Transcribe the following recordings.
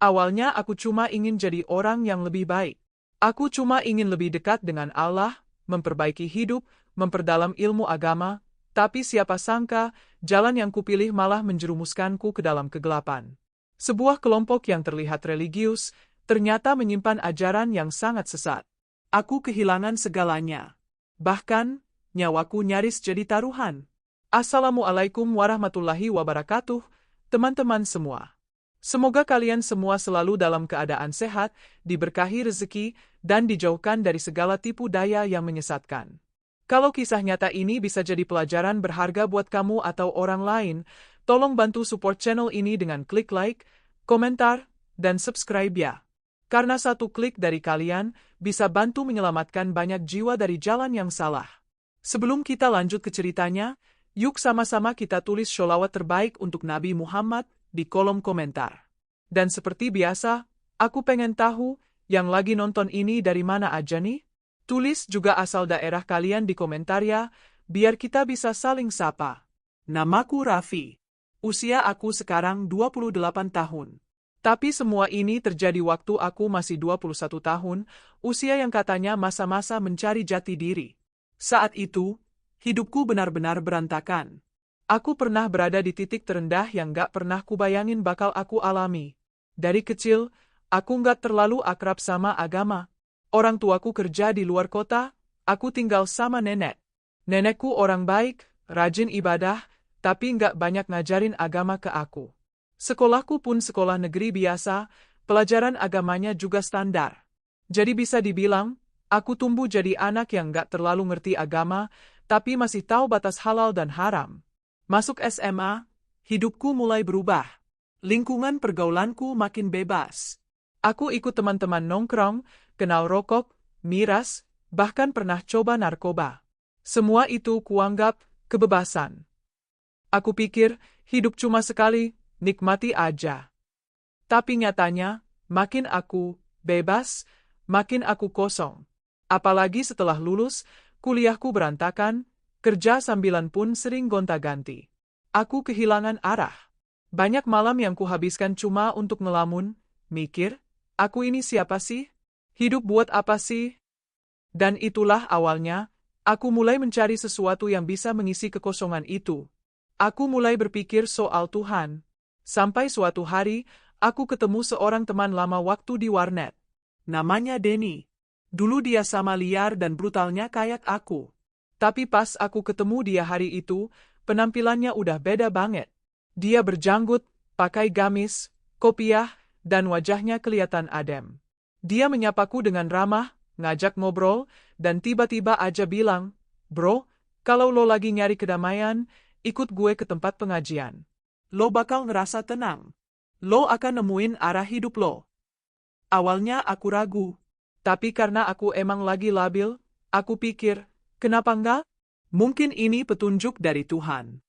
Awalnya aku cuma ingin jadi orang yang lebih baik. Aku cuma ingin lebih dekat dengan Allah, memperbaiki hidup, memperdalam ilmu agama, tapi siapa sangka, jalan yang kupilih malah menjerumuskanku ke dalam kegelapan. Sebuah kelompok yang terlihat religius, ternyata menyimpan ajaran yang sangat sesat. Aku kehilangan segalanya. Bahkan, nyawaku nyaris jadi taruhan. Assalamualaikum warahmatullahi wabarakatuh, teman-teman semua. Semoga kalian semua selalu dalam keadaan sehat, diberkahi rezeki, dan dijauhkan dari segala tipu daya yang menyesatkan. Kalau kisah nyata ini bisa jadi pelajaran berharga buat kamu atau orang lain, tolong bantu support channel ini dengan klik like, komentar, dan subscribe ya. Karena satu klik dari kalian bisa bantu menyelamatkan banyak jiwa dari jalan yang salah. Sebelum kita lanjut ke ceritanya, yuk sama-sama kita tulis sholawat terbaik untuk Nabi Muhammad di kolom komentar. Dan seperti biasa, aku pengen tahu, yang lagi nonton ini dari mana aja nih? Tulis juga asal daerah kalian di komentar ya, biar kita bisa saling sapa. Namaku Raffi. Usia aku sekarang 28 tahun. Tapi semua ini terjadi waktu aku masih 21 tahun, usia yang katanya masa-masa mencari jati diri. Saat itu, hidupku benar-benar berantakan. Aku pernah berada di titik terendah yang gak pernah kubayangin bakal aku alami. Dari kecil, aku gak terlalu akrab sama agama. Orang tuaku kerja di luar kota, aku tinggal sama nenek. Nenekku orang baik, rajin ibadah, tapi gak banyak ngajarin agama ke aku. Sekolahku pun sekolah negeri biasa, pelajaran agamanya juga standar. Jadi bisa dibilang, aku tumbuh jadi anak yang gak terlalu ngerti agama, tapi masih tahu batas halal dan haram. Masuk SMA, hidupku mulai berubah. Lingkungan pergaulanku makin bebas. Aku ikut teman-teman nongkrong, kenal rokok, miras, bahkan pernah coba narkoba. Semua itu kuanggap kebebasan. Aku pikir, hidup cuma sekali, nikmati aja. Tapi nyatanya, makin aku bebas, makin aku kosong. Apalagi setelah lulus, kuliahku berantakan, kerja sambilan pun sering gonta-ganti. Aku kehilangan arah. Banyak malam yang kuhabiskan cuma untuk ngelamun, mikir, aku ini siapa sih? Hidup buat apa sih? Dan itulah awalnya, aku mulai mencari sesuatu yang bisa mengisi kekosongan itu. Aku mulai berpikir soal Tuhan. Sampai suatu hari, aku ketemu seorang teman lama waktu di warnet. Namanya Denny. Dulu dia sama liar dan brutalnya kayak aku. Tapi pas aku ketemu dia hari itu, penampilannya udah beda banget. Dia berjanggut, pakai gamis, kopiah, dan wajahnya kelihatan adem. Dia menyapaku dengan ramah, ngajak ngobrol, dan tiba-tiba aja bilang, "Bro, kalau lo lagi nyari kedamaian, ikut gue ke tempat pengajian. Lo bakal ngerasa tenang. Lo akan nemuin arah hidup lo." Awalnya aku ragu. Tapi karena aku emang lagi labil, aku pikir, kenapa enggak? Mungkin ini petunjuk dari Tuhan.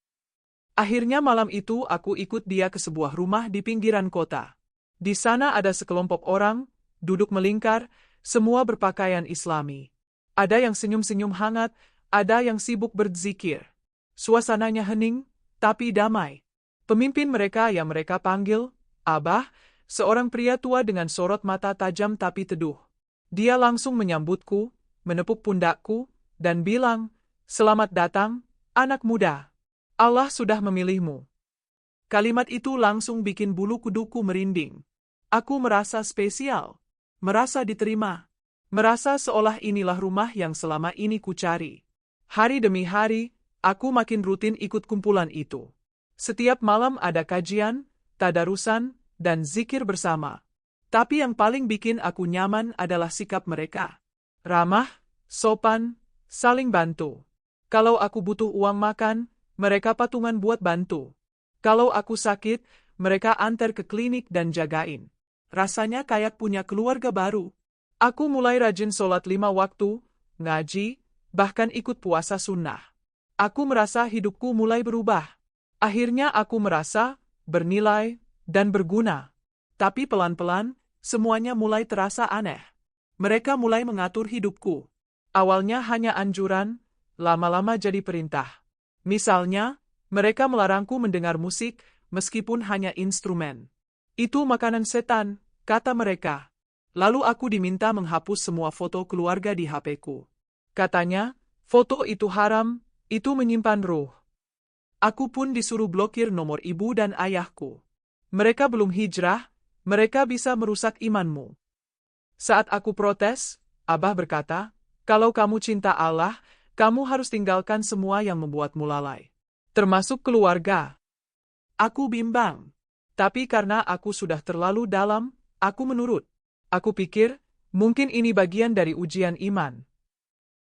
Akhirnya malam itu aku ikut dia ke sebuah rumah di pinggiran kota. Di sana ada sekelompok orang, duduk melingkar, semua berpakaian Islami. Ada yang senyum-senyum hangat, ada yang sibuk berzikir. Suasananya hening, tapi damai. Pemimpin mereka yang mereka panggil, Abah, seorang pria tua dengan sorot mata tajam tapi teduh. Dia langsung menyambutku, menepuk pundakku, dan bilang, "Selamat datang, anak muda. Allah sudah memilihmu." Kalimat itu langsung bikin bulu kuduku merinding. Aku merasa spesial, merasa diterima, merasa seolah inilah rumah yang selama ini kucari. Hari demi hari, aku makin rutin ikut kumpulan itu. Setiap malam ada kajian, tadarusan, dan zikir bersama. Tapi yang paling bikin aku nyaman adalah sikap mereka. Ramah, sopan, saling bantu. Kalau aku butuh uang makan, mereka patungan buat bantu. Kalau aku sakit, mereka antar ke klinik dan jagain. Rasanya kayak punya keluarga baru. Aku mulai rajin sholat 5 waktu, ngaji, bahkan ikut puasa sunnah. Aku merasa hidupku mulai berubah. Akhirnya aku merasa bernilai dan berguna. Tapi pelan-pelan, semuanya mulai terasa aneh. Mereka mulai mengatur hidupku. Awalnya hanya anjuran, lama-lama jadi perintah. Misalnya, mereka melarangku mendengar musik, meskipun hanya instrumen. Itu makanan setan, kata mereka. Lalu aku diminta menghapus semua foto keluarga di HP-ku. Katanya, foto itu haram, itu menyimpan ruh. Aku pun disuruh blokir nomor ibu dan ayahku. Mereka belum hijrah, mereka bisa merusak imanmu. Saat aku protes, Abah berkata, kalau kamu cinta Allah, kamu harus tinggalkan semua yang membuatmu lalai. Termasuk keluarga. Aku bimbang. Tapi karena aku sudah terlalu dalam, aku menurut. Aku pikir, mungkin ini bagian dari ujian iman.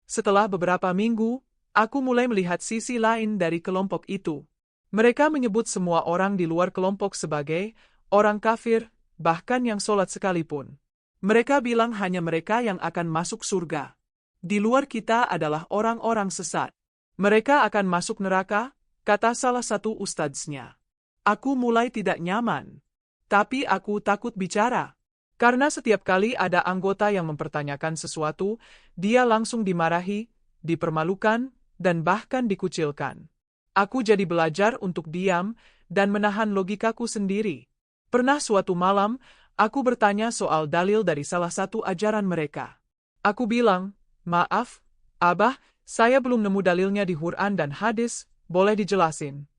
Setelah beberapa minggu, aku mulai melihat sisi lain dari kelompok itu. Mereka menyebut semua orang di luar kelompok sebagai orang kafir, bahkan yang sholat sekalipun. Mereka bilang hanya mereka yang akan masuk surga. Di luar kita adalah orang-orang sesat. Mereka akan masuk neraka, kata salah satu ustadznya. Aku mulai tidak nyaman. Tapi aku takut bicara. Karena setiap kali ada anggota yang mempertanyakan sesuatu, dia langsung dimarahi, dipermalukan, dan bahkan dikucilkan. Aku jadi belajar untuk diam dan menahan logikaku sendiri. Pernah suatu malam, aku bertanya soal dalil dari salah satu ajaran mereka. Aku bilang, maaf, Abah, saya belum nemu dalilnya di Quran dan hadis, boleh dijelasin.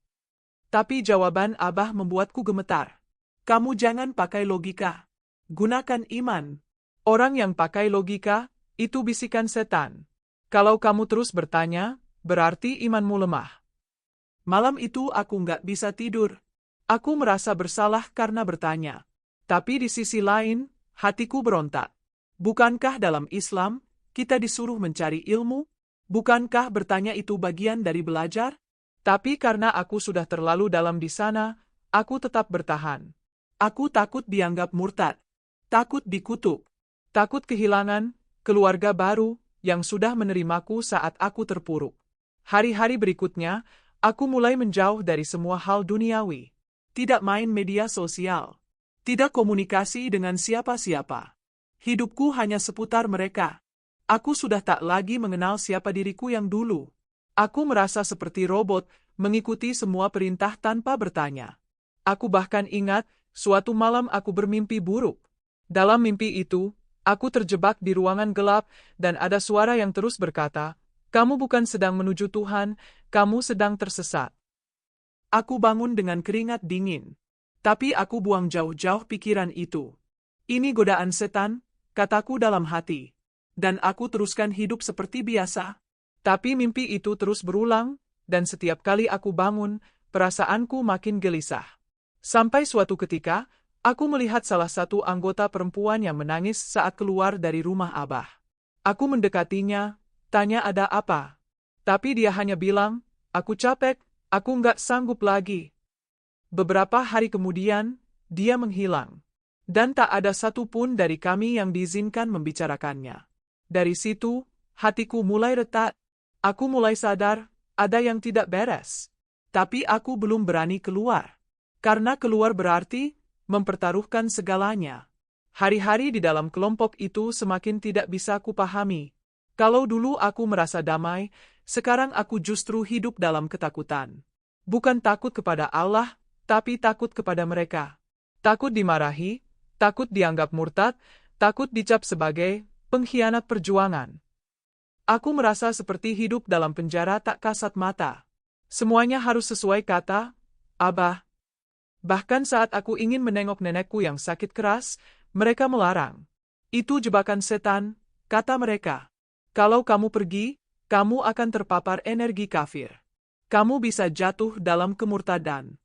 Tapi jawaban Abah membuatku gemetar. Kamu jangan pakai logika. Gunakan iman. Orang yang pakai logika, itu bisikan setan. Kalau kamu terus bertanya, berarti imanmu lemah. Malam itu aku nggak bisa tidur. Aku merasa bersalah karena bertanya. Tapi di sisi lain, hatiku berontak. Bukankah dalam Islam, kita disuruh mencari ilmu? Bukankah bertanya itu bagian dari belajar? Tapi karena aku sudah terlalu dalam di sana, aku tetap bertahan. Aku takut dianggap murtad. Takut dikutuk. Takut kehilangan keluarga baru yang sudah menerimaku saat aku terpuruk. Hari-hari berikutnya, aku mulai menjauh dari semua hal duniawi. Tidak main media sosial. Tidak komunikasi dengan siapa-siapa. Hidupku hanya seputar mereka. Aku sudah tak lagi mengenal siapa diriku yang dulu. Aku merasa seperti robot, mengikuti semua perintah tanpa bertanya. Aku bahkan ingat, suatu malam aku bermimpi buruk. Dalam mimpi itu, aku terjebak di ruangan gelap, dan ada suara yang terus berkata, kamu bukan sedang menuju Tuhan, kamu sedang tersesat. Aku bangun dengan keringat dingin. Tapi aku buang jauh-jauh pikiran itu. Ini godaan setan, kataku dalam hati. Dan aku teruskan hidup seperti biasa. Tapi mimpi itu terus berulang, dan setiap kali aku bangun, perasaanku makin gelisah. Sampai suatu ketika, aku melihat salah satu anggota perempuan yang menangis saat keluar dari rumah Abah. Aku mendekatinya, tanya ada apa. Tapi dia hanya bilang, aku capek, aku nggak sanggup lagi. Beberapa hari kemudian, dia menghilang. Dan tak ada satupun dari kami yang diizinkan membicarakannya. Dari situ, hatiku mulai retak. Aku mulai sadar, ada yang tidak beres. Tapi aku belum berani keluar. Karena keluar berarti mempertaruhkan segalanya. Hari-hari di dalam kelompok itu semakin tidak bisa kupahami. Kalau dulu aku merasa damai, sekarang aku justru hidup dalam ketakutan. Bukan takut kepada Allah, tapi takut kepada mereka. Takut dimarahi, takut dianggap murtad, takut dicap sebagai pengkhianat perjuangan. Aku merasa seperti hidup dalam penjara tak kasat mata. Semuanya harus sesuai kata Abah. Bahkan saat aku ingin menengok nenekku yang sakit keras, mereka melarang. Itu jebakan setan, kata mereka. Kalau kamu pergi, kamu akan terpapar energi kafir. Kamu bisa jatuh dalam kemurtadan.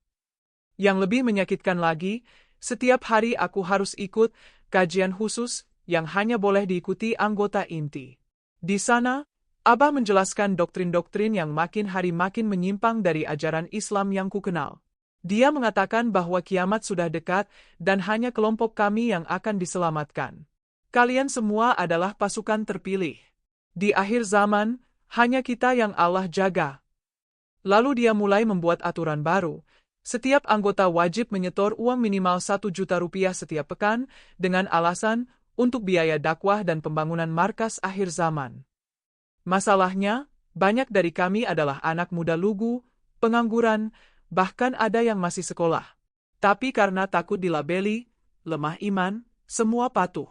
Yang lebih menyakitkan lagi, setiap hari aku harus ikut kajian khusus yang hanya boleh diikuti anggota inti. Di sana, Abah menjelaskan doktrin-doktrin yang makin hari makin menyimpang dari ajaran Islam yang kukenal. Dia mengatakan bahwa kiamat sudah dekat dan hanya kelompok kami yang akan diselamatkan. Kalian semua adalah pasukan terpilih. Di akhir zaman, hanya kita yang Allah jaga. Lalu dia mulai membuat aturan baru. Setiap anggota wajib menyetor uang minimal 1 juta rupiah setiap pekan dengan alasan untuk biaya dakwah dan pembangunan markas akhir zaman. Masalahnya, banyak dari kami adalah anak muda lugu, pengangguran, bahkan ada yang masih sekolah. Tapi karena takut dilabeli lemah iman, Semua patuh.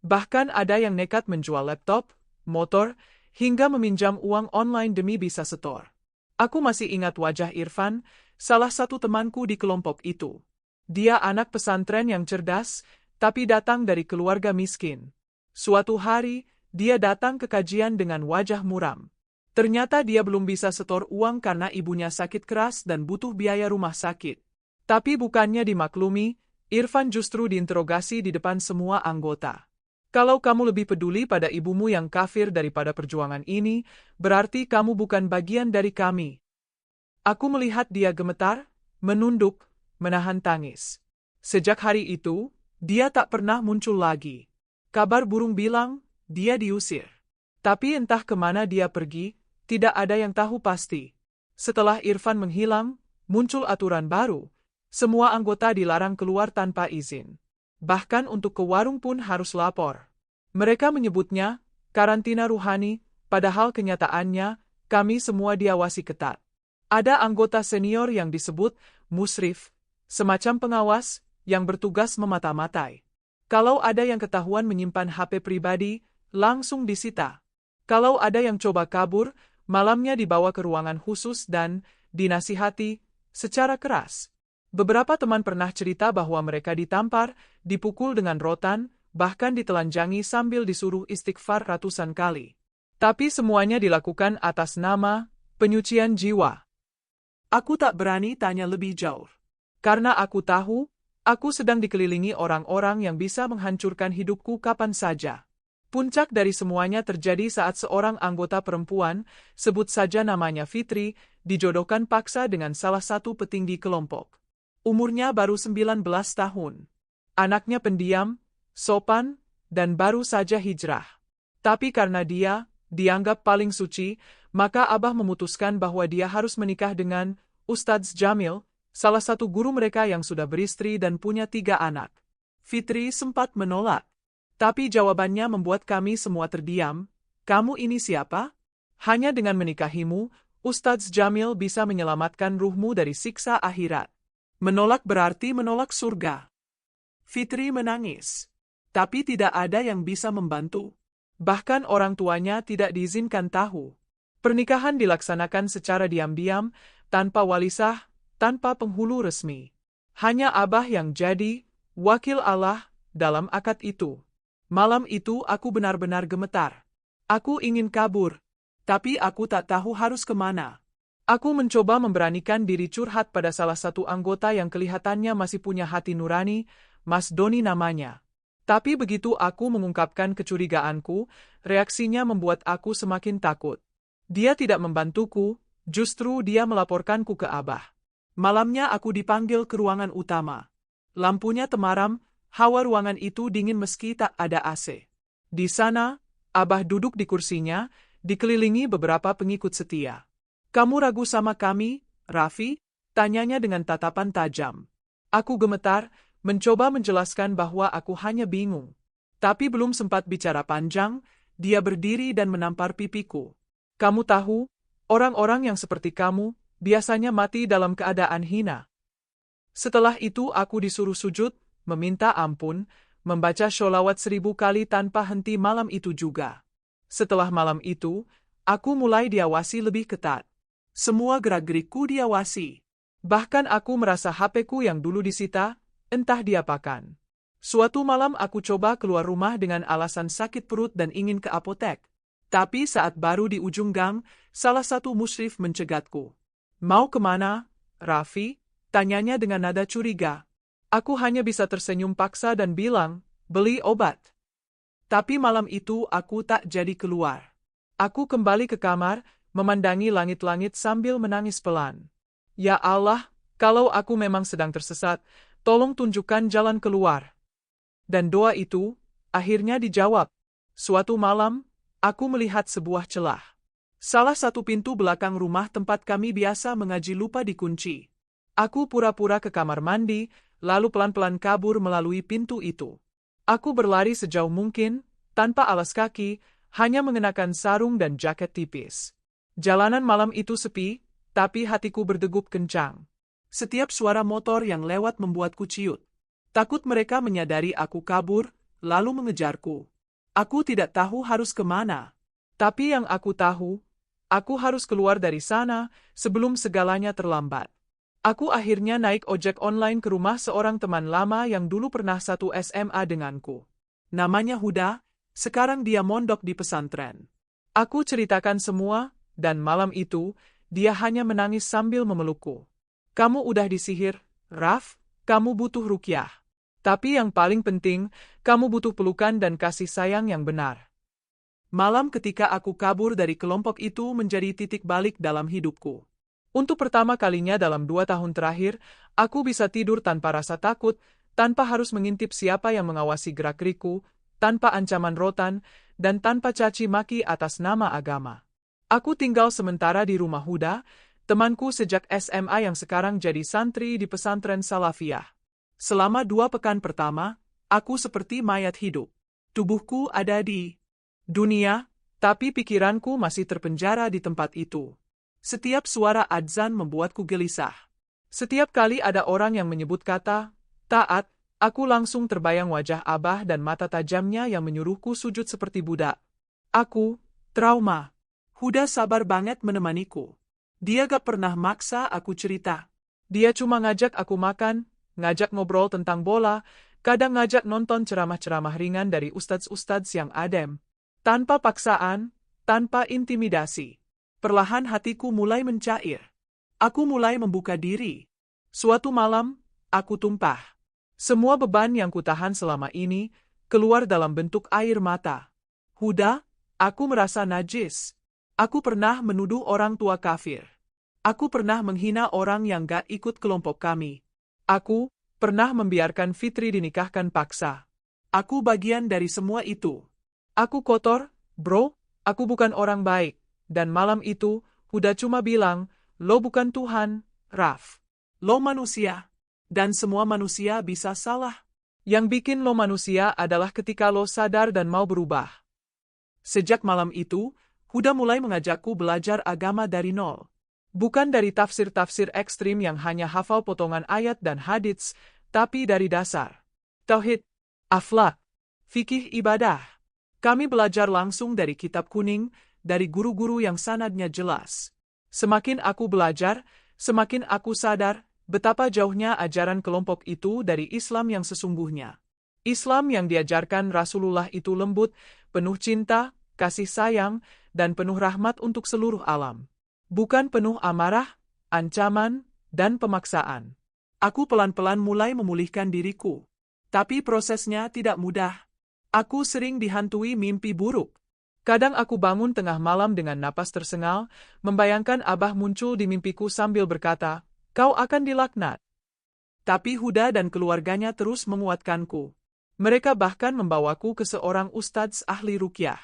Bahkan ada yang nekat menjual laptop, motor, hingga meminjam uang online demi bisa setor. Aku masih ingat wajah Irfan, salah satu temanku di kelompok itu. Dia anak pesantren yang cerdas, tapi datang dari keluarga miskin. Suatu hari, dia datang ke kajian dengan wajah muram. Ternyata dia belum bisa setor uang karena ibunya sakit keras dan butuh biaya rumah sakit. Tapi bukannya dimaklumi, Irfan justru diinterogasi di depan semua anggota. Kalau kamu lebih peduli pada ibumu yang kafir daripada perjuangan ini, berarti kamu bukan bagian dari kami. Aku melihat dia gemetar, menunduk, menahan tangis. Sejak hari itu, dia tak pernah muncul lagi. Kabar burung bilang, dia diusir. Tapi entah kemana dia pergi, tidak ada yang tahu pasti. Setelah Irfan menghilang, muncul aturan baru. Semua anggota dilarang keluar tanpa izin. Bahkan untuk ke warung pun harus lapor. Mereka menyebutnya karantina ruhani, padahal kenyataannya kami semua diawasi ketat. Ada anggota senior yang disebut musrif, semacam pengawas yang bertugas memata-matai. Kalau ada yang ketahuan menyimpan HP pribadi, langsung disita. Kalau ada yang coba kabur, malamnya dibawa ke ruangan khusus dan dinasihati secara keras. Beberapa teman pernah cerita bahwa mereka ditampar, dipukul dengan rotan, bahkan ditelanjangi sambil disuruh istighfar ratusan kali. Tapi semuanya dilakukan atas nama penyucian jiwa. Aku tak berani tanya lebih jauh. Karena aku tahu, aku sedang dikelilingi orang-orang yang bisa menghancurkan hidupku kapan saja. Puncak dari semuanya terjadi saat seorang anggota perempuan, sebut saja namanya Fitri, dijodohkan paksa dengan salah satu petinggi kelompok. Umurnya baru 19 tahun. Anaknya pendiam, sopan, dan baru saja hijrah. Tapi karena dia dianggap paling suci, maka Abah memutuskan bahwa dia harus menikah dengan Ustadz Jamil, salah satu guru mereka yang sudah beristri dan punya 3 anak. Fitri sempat menolak. Tapi jawabannya membuat kami semua terdiam. Kamu ini siapa? Hanya dengan menikahimu, Ustadz Jamil bisa menyelamatkan ruhmu dari siksa akhirat. Menolak berarti menolak surga. Fitri menangis. Tapi tidak ada yang bisa membantu. Bahkan orang tuanya tidak diizinkan tahu. Pernikahan dilaksanakan secara diam-diam, tanpa wali sah, tanpa penghulu resmi. Hanya Abah yang jadi wakil Allah dalam akad itu. Malam itu aku benar-benar gemetar. Aku ingin kabur, tapi aku tak tahu harus kemana. Aku mencoba memberanikan diri curhat pada salah satu anggota yang kelihatannya masih punya hati nurani, Mas Doni namanya. Tapi begitu aku mengungkapkan kecurigaanku, reaksinya membuat aku semakin takut. Dia tidak membantuku, justru dia melaporkanku ke Abah. Malamnya aku dipanggil ke ruangan utama. Lampunya temaram, hawa ruangan itu dingin meski tak ada AC. Di sana, Abah duduk di kursinya, dikelilingi beberapa pengikut setia. Kamu ragu sama kami, Raffi? Tanyanya dengan tatapan tajam. Aku gemetar, mencoba menjelaskan bahwa aku hanya bingung. Tapi belum sempat bicara panjang, dia berdiri dan menampar pipiku. Kamu tahu, orang-orang yang seperti kamu, biasanya mati dalam keadaan hina. Setelah itu aku disuruh sujud, meminta ampun, membaca sholawat 1000 kali tanpa henti malam itu juga. Setelah malam itu, aku mulai diawasi lebih ketat. Semua gerak-gerikku diawasi. Bahkan aku merasa HP-ku yang dulu disita, entah diapakan. Suatu malam aku coba keluar rumah dengan alasan sakit perut dan ingin ke apotek. Tapi saat baru di ujung gang, salah satu musyrif mencegatku. Mau kemana, Raffi? Tanyanya dengan nada curiga. Aku hanya bisa tersenyum paksa dan bilang, beli obat. Tapi malam itu aku tak jadi keluar. Aku kembali ke kamar, memandangi langit-langit sambil menangis pelan. Ya Allah, kalau aku memang sedang tersesat, tolong tunjukkan jalan keluar. Dan doa itu, akhirnya dijawab. Suatu malam, aku melihat sebuah celah. Salah satu pintu belakang rumah tempat kami biasa mengaji lupa dikunci. Aku pura-pura ke kamar mandi, lalu pelan-pelan kabur melalui pintu itu. Aku berlari sejauh mungkin, tanpa alas kaki, hanya mengenakan sarung dan jaket tipis. Jalanan malam itu sepi, tapi hatiku berdegup kencang. Setiap suara motor yang lewat membuatku ciut. Takut mereka menyadari aku kabur, lalu mengejarku. Aku tidak tahu harus kemana. Tapi yang aku tahu, aku harus keluar dari sana sebelum segalanya terlambat. Aku akhirnya naik ojek online ke rumah seorang teman lama yang dulu pernah satu SMA denganku. Namanya Huda, sekarang dia mondok di pesantren. Aku ceritakan semua, dan malam itu, dia hanya menangis sambil memelukku. Kamu udah disihir, Raf, kamu butuh ruqyah. Tapi yang paling penting, kamu butuh pelukan dan kasih sayang yang benar. Malam ketika aku kabur dari kelompok itu menjadi titik balik dalam hidupku. Untuk pertama kalinya dalam 2 tahun terakhir, aku bisa tidur tanpa rasa takut, tanpa harus mengintip siapa yang mengawasi gerak-gerikku, tanpa ancaman rotan, dan tanpa caci maki atas nama agama. Aku tinggal sementara di rumah Huda, temanku sejak SMA yang sekarang jadi santri di pesantren Salafiyah. Selama 2 pekan pertama, aku seperti mayat hidup. Tubuhku ada di dunia, tapi pikiranku masih terpenjara di tempat itu. Setiap suara adzan membuatku gelisah. Setiap kali ada orang yang menyebut kata taat, aku langsung terbayang wajah Abah dan mata tajamnya yang menyuruhku sujud seperti budak. Aku trauma. Huda sabar banget menemaniku. Dia gak pernah maksa aku cerita. Dia cuma ngajak aku makan, ngajak ngobrol tentang bola, kadang ngajak nonton ceramah-ceramah ringan dari ustadz-ustadz yang adem. Tanpa paksaan, tanpa intimidasi. Perlahan hatiku mulai mencair. Aku mulai membuka diri. Suatu malam, aku tumpah. Semua beban yang kutahan selama ini keluar dalam bentuk air mata. Huda, aku merasa najis. Aku pernah menuduh orang tua kafir. Aku pernah menghina orang yang gak ikut kelompok kami. Aku pernah membiarkan Fitri dinikahkan paksa. Aku bagian dari semua itu. Aku kotor, bro. Aku bukan orang baik. Dan malam itu, Huda cuma bilang, lo bukan Tuhan, Raf. Lo manusia. Dan semua manusia bisa salah. Yang bikin lo manusia adalah ketika lo sadar dan mau berubah. Sejak malam itu, Huda mulai mengajakku belajar agama dari nol. Bukan dari tafsir-tafsir ekstrim yang hanya hafal potongan ayat dan hadits, tapi dari dasar. Tauhid, akhlak, fikih ibadah. Kami belajar langsung dari kitab kuning, dari guru-guru yang sanadnya jelas. Semakin aku belajar, semakin aku sadar betapa jauhnya ajaran kelompok itu dari Islam yang sesungguhnya. Islam yang diajarkan Rasulullah itu lembut, penuh cinta, kasih sayang, dan penuh rahmat untuk seluruh alam. Bukan penuh amarah, ancaman, dan pemaksaan. Aku pelan-pelan mulai memulihkan diriku. Tapi prosesnya tidak mudah. Aku sering dihantui mimpi buruk. Kadang aku bangun tengah malam dengan napas tersengal, membayangkan Abah muncul di mimpiku sambil berkata, "Kau akan dilaknat." Tapi Huda dan keluarganya terus menguatkanku. Mereka bahkan membawaku ke seorang ustadz ahli ruqyah.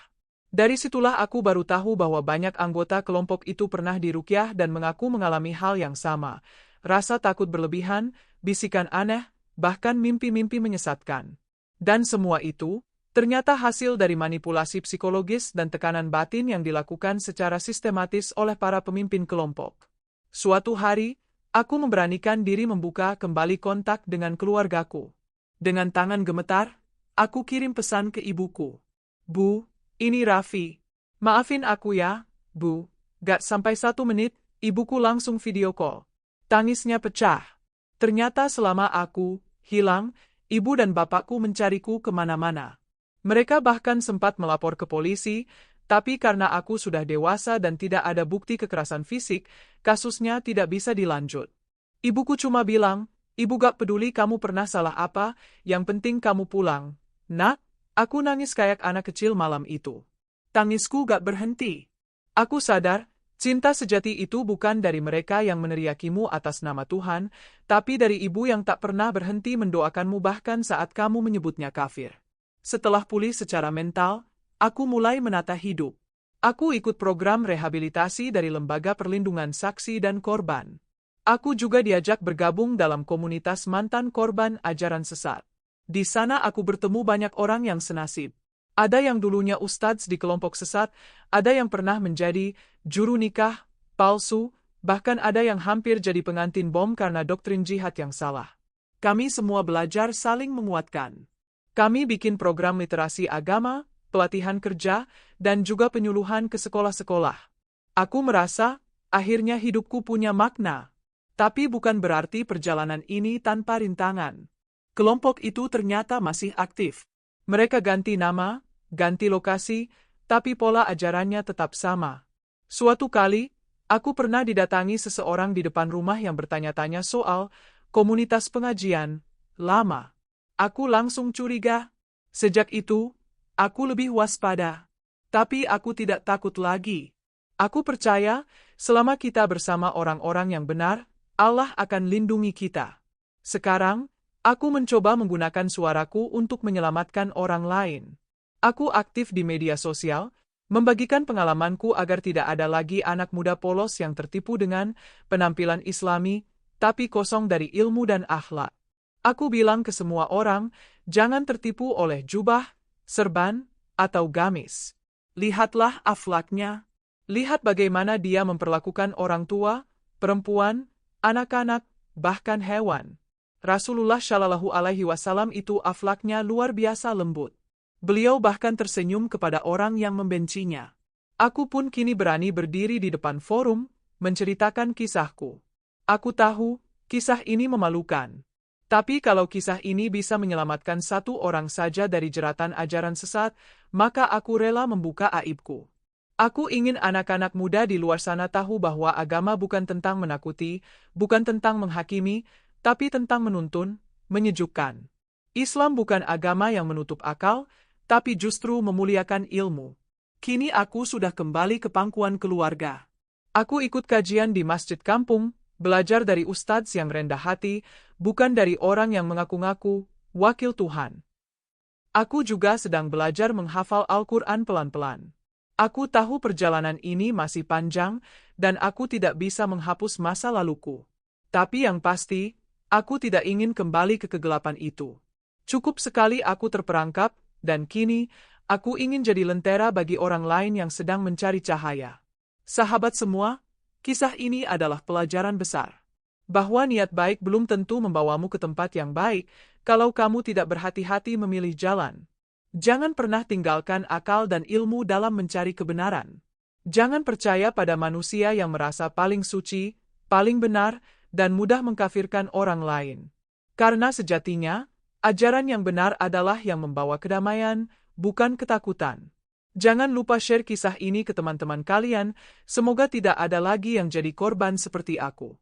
Dari situlah aku baru tahu bahwa banyak anggota kelompok itu pernah diruqyah dan mengaku mengalami hal yang sama. Rasa takut berlebihan, bisikan aneh, bahkan mimpi-mimpi menyesatkan. Dan semua itu ternyata hasil dari manipulasi psikologis dan tekanan batin yang dilakukan secara sistematis oleh para pemimpin kelompok. Suatu hari, aku memberanikan diri membuka kembali kontak dengan keluargaku. Dengan tangan gemetar, aku kirim pesan ke ibuku. "Bu, ini Raffi. Maafin aku ya, Bu." Gak sampai 1 menit, ibuku langsung video call. Tangisnya pecah. Ternyata selama aku hilang, ibu dan bapakku mencariku kemana-mana. Mereka bahkan sempat melapor ke polisi, tapi karena aku sudah dewasa dan tidak ada bukti kekerasan fisik, kasusnya tidak bisa dilanjut. Ibuku cuma bilang, "Ibu gak peduli kamu pernah salah apa, yang penting kamu pulang." Nak, aku nangis kayak anak kecil malam itu. Tangisku gak berhenti. Aku sadar, cinta sejati itu bukan dari mereka yang meneriakimu atas nama Tuhan, tapi dari ibu yang tak pernah berhenti mendoakanmu bahkan saat kamu menyebutnya kafir. Setelah pulih secara mental, aku mulai menata hidup. Aku ikut program rehabilitasi dari Lembaga Perlindungan Saksi dan Korban. Aku juga diajak bergabung dalam komunitas mantan korban ajaran sesat. Di sana aku bertemu banyak orang yang senasib. Ada yang dulunya ustadz di kelompok sesat, ada yang pernah menjadi juru nikah palsu, bahkan ada yang hampir jadi pengantin bom karena doktrin jihad yang salah. Kami semua belajar saling menguatkan. Kami bikin program literasi agama, pelatihan kerja, dan juga penyuluhan ke sekolah-sekolah. Aku merasa, akhirnya hidupku punya makna. Tapi bukan berarti perjalanan ini tanpa rintangan. Kelompok itu ternyata masih aktif. Mereka ganti nama, ganti lokasi, tapi pola ajarannya tetap sama. Suatu kali, aku pernah didatangi seseorang di depan rumah yang bertanya-tanya soal komunitas pengajian lama. Aku langsung curiga. Sejak itu, aku lebih waspada. Tapi aku tidak takut lagi. Aku percaya, selama kita bersama orang-orang yang benar, Allah akan lindungi kita. Sekarang, aku mencoba menggunakan suaraku untuk menyelamatkan orang lain. Aku aktif di media sosial, membagikan pengalamanku agar tidak ada lagi anak muda polos yang tertipu dengan penampilan Islami, tapi kosong dari ilmu dan akhlak. Aku bilang ke semua orang, jangan tertipu oleh jubah, serban, atau gamis. Lihatlah akhlaknya. Lihat bagaimana dia memperlakukan orang tua, perempuan, anak-anak, bahkan hewan. Rasulullah Shallallahu Alaihi Wasallam itu akhlaknya luar biasa lembut. Beliau bahkan tersenyum kepada orang yang membencinya. Aku pun kini berani berdiri di depan forum, menceritakan kisahku. Aku tahu, kisah ini memalukan. Tapi kalau kisah ini bisa menyelamatkan satu orang saja dari jeratan ajaran sesat, maka aku rela membuka aibku. Aku ingin anak-anak muda di luar sana tahu bahwa agama bukan tentang menakuti, bukan tentang menghakimi, tapi tentang menuntun, menyejukkan. Islam bukan agama yang menutup akal, tapi justru memuliakan ilmu. Kini aku sudah kembali ke pangkuan keluarga. Aku ikut kajian di masjid kampung, belajar dari ustadz yang rendah hati, bukan dari orang yang mengaku-ngaku wakil Tuhan. Aku juga sedang belajar menghafal Al-Quran pelan-pelan. Aku tahu perjalanan ini masih panjang, dan aku tidak bisa menghapus masa laluku. Tapi yang pasti, aku tidak ingin kembali ke kegelapan itu. Cukup sekali aku terperangkap, dan kini, aku ingin jadi lentera bagi orang lain yang sedang mencari cahaya. Sahabat semua, kisah ini adalah pelajaran besar. Bahwa niat baik belum tentu membawamu ke tempat yang baik, kalau kamu tidak berhati-hati memilih jalan. Jangan pernah tinggalkan akal dan ilmu dalam mencari kebenaran. Jangan percaya pada manusia yang merasa paling suci, paling benar, dan mudah mengkafirkan orang lain. Karena sejatinya, ajaran yang benar adalah yang membawa kedamaian, bukan ketakutan. Jangan lupa share kisah ini ke teman-teman kalian, semoga tidak ada lagi yang jadi korban seperti aku.